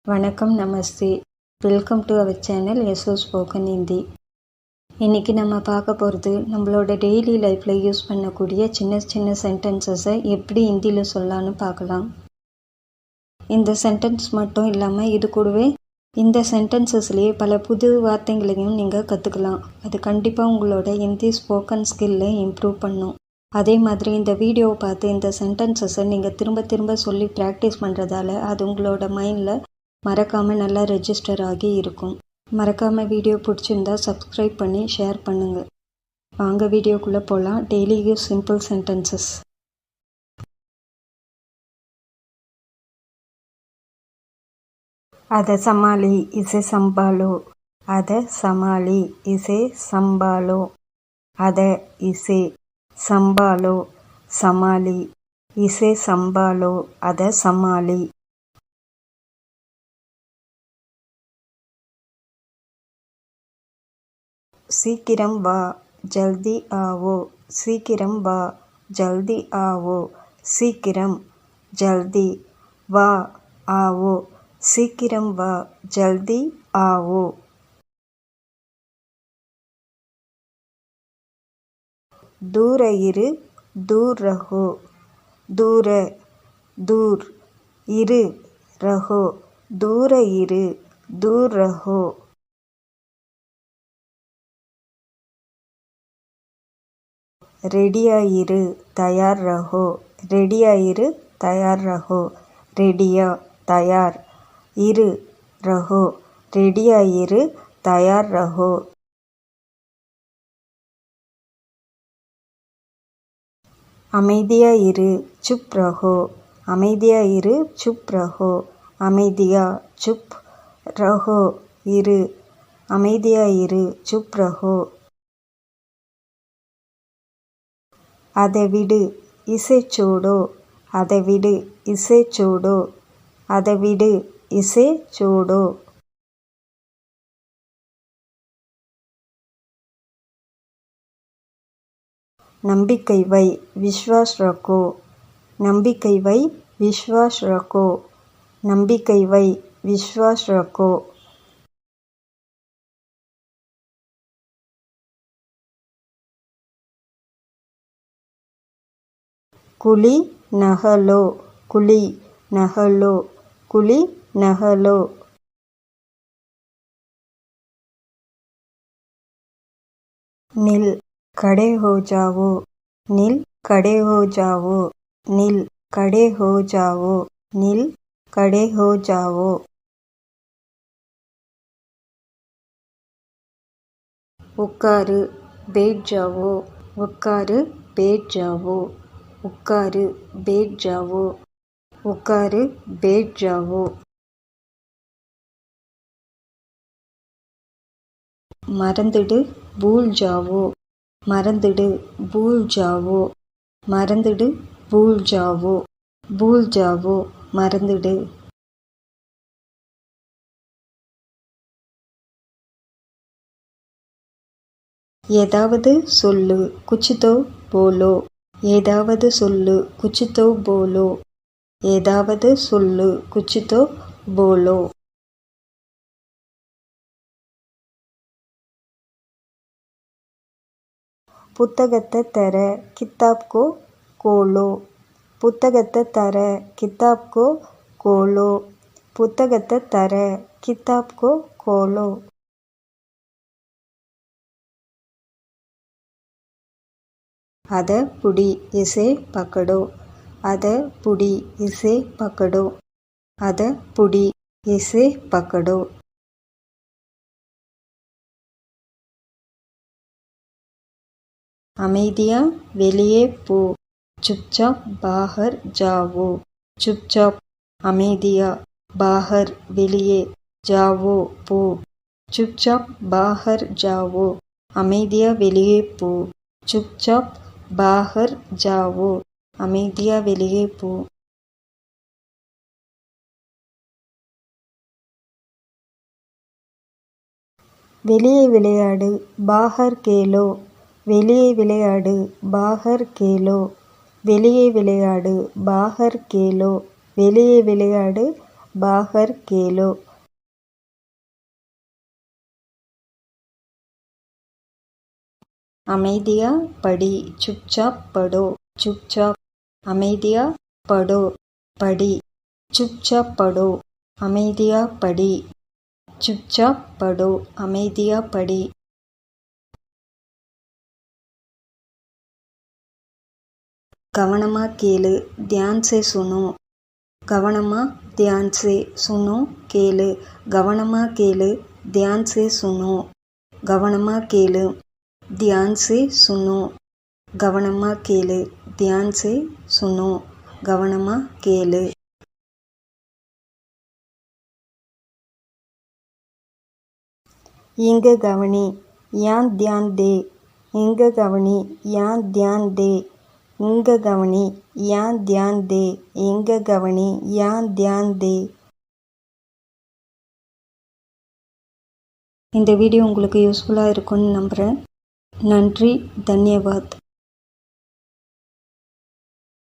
வணக்கம், நமஸ்தே. Welcome to our channel S O spoken Hindi. இன்றைக்கி நம்ம பார்க்க போகிறது நம்மளோட டெய்லி லைஃப்பில் யூஸ் பண்ணக்கூடிய சின்ன சின்ன சென்டென்சஸை எப்படி ஹிந்தியில் சொல்லலான்னு பார்க்கலாம். இந்த சென்டென்ஸ் மட்டும் இல்லாமல் இது கூடவே இந்த சென்டென்சஸ்லேயே பல புது வார்த்தைகளையும் நீங்கள் கற்றுக்கலாம். அது கண்டிப்பாக உங்களோட ஹிந்தி ஸ்போக்கன் ஸ்கில்லை இம்ப்ரூவ் பண்ணும். அதே மாதிரி இந்த வீடியோவை பார்த்து இந்த சென்டென்சஸை நீங்கள் திரும்ப திரும்ப சொல்லி ப்ராக்டிஸ் பண்ணுறதால அது உங்களோட மைண்டில் மறக்காமல் நல்லா ரெஜிஸ்டர் ஆகி இருக்கும். மறக்காமல் வீடியோ பிடிச்சிருந்தா சப்ஸ்கிரைப் பண்ணி ஷேர் பண்ணுங்கள். வாங்க வீடியோக்குள்ளே போகலாம். Daily use simple sentences. அதை சமாளி, இசை சம்பாலோ. அதை சமாளி, இசை சம்பாலோ. அதை இசை சம்பாலோ, சமாளி, இசை சம்பாலோ, அதை சமாளி. சீக்கிரம் வா, ஜல்தி ஆவோ. சீக்கிரம் வா, ஜல்தி ஆவோ. சீக்கிரம், ஜல்தி, வா, ஆவோ. சீக்கிரம் வா, ஜல்தி ஆவோ. दूर इरु, दूर रहो. दूर, दूर, इरु, रहो. दूर इरु, दूर रहो. रेडिया इरु, तैयार रहो. रेडिया इरु, तैयार रहो. रेडिया, तैयार, इरु, रहो. रेडिया इरु, तैयार रहो. அமைதியா இரு, சுப் ரஹோ. அமைதியா இரு, சுப் ரஹோ. அமைதியா, சுப் ரஹோ, இரு. அமைதியா இரு, சுப் ரஹோ. அதை விடு, இசை சோடோ. அதை விடு, இசை சோடோ. அதை விடு, இசை சோடோ. நம்பிக்கை வை, விஸ்வாஸ் ரக்கோ. நம்பிக்கை வை, விஸ்வாஸ் ரக்கோ. நம்பிக்கை வை, விஸ்வாஸ் ரக்கோ. குலி நகலோ. குலி நகலோ. குலி நகலோ. நில், खड़े हो जाओ. नील, खड़े हो जाओ. नील, खड़े हो जाओ. नील, खड़े हो जाओ. उक्कारू, बैठ जाओ. उक्कारू, बैठ जाओ. उक्कारू, बैठ जाओ. उक्कारू, बैठ जाओ. மறந்துடு, भूल जाओ. மறந்துடு, भूल जाओ. மறந்துடு, भूल जाओ. भूल जाओ, மறந்துடு. ஏதாவது சொல்லு, कुछ तो बोलो. ஏதாவது சொல்லு, कुछ तो बोलो. ஏதாவது சொல்லு, कुछ तो बोलो. புத்தகத்தை தர, கித்தாப் கோ கோலோ. புத்தகத்தை தர, கித்தாப் கோ கோலோ. புத்தகத்தை தர, கித்தாப் கோ கோலோ. அதை புடி, இசை பக்கடோ. அதை புடி, இசை பக்கடோ. அதை புடி, இசை பக்கடோ. அமைதியா வெளியே போ. चुपचाप बाहर जाओ. चुपचाप, அமைதியா, बाहर வெளியே, जाओ போ. चुपचाप बाहर जाओ. அமைதியா வெளியே போ. चुपचाप बाहर जाओ. அமைதியா வெளியே போ. வெளியே விளையாடு, बाहर खेलो. வெளியே விளையாடு, बाहर खेलो. வெளியே விளையாடு, बाहर खेलो. வெளியே விளையாடு, बाहर खेलो। அமைதியா படி, चुपचाप पढ़ो, चुपचाप। அமைதியா पढ़ो, படி, चुपचाप पढ़ो, அமைதியா படி, चुपचाप पढ़ो, அமைதியா படி। கவனமா கேளு, ध्यान से सुनो। கவனமா ध्यान से सुनो கேளு, கவனமா கேளு, ध्यान से सुनो। கவனமா கேளு, ध्यान से सुनो। கவனமா கேளு, ध्यान से सुनो। கவனமா கேளு। இங்க கவனி, यहाँ ध्यान दे। இங்க கவனி, यहाँ ध्यान दे। இங்க கவனி, यहाँ ध्यान दे। இங்க கவனி, यहाँ ध्यान दे। இந்த வீடியோ உங்களுக்கு யூஸ்ஃபுல்லாக இருக்கும்னு நம்புகிறேன். நன்றி, தன்யவாத்.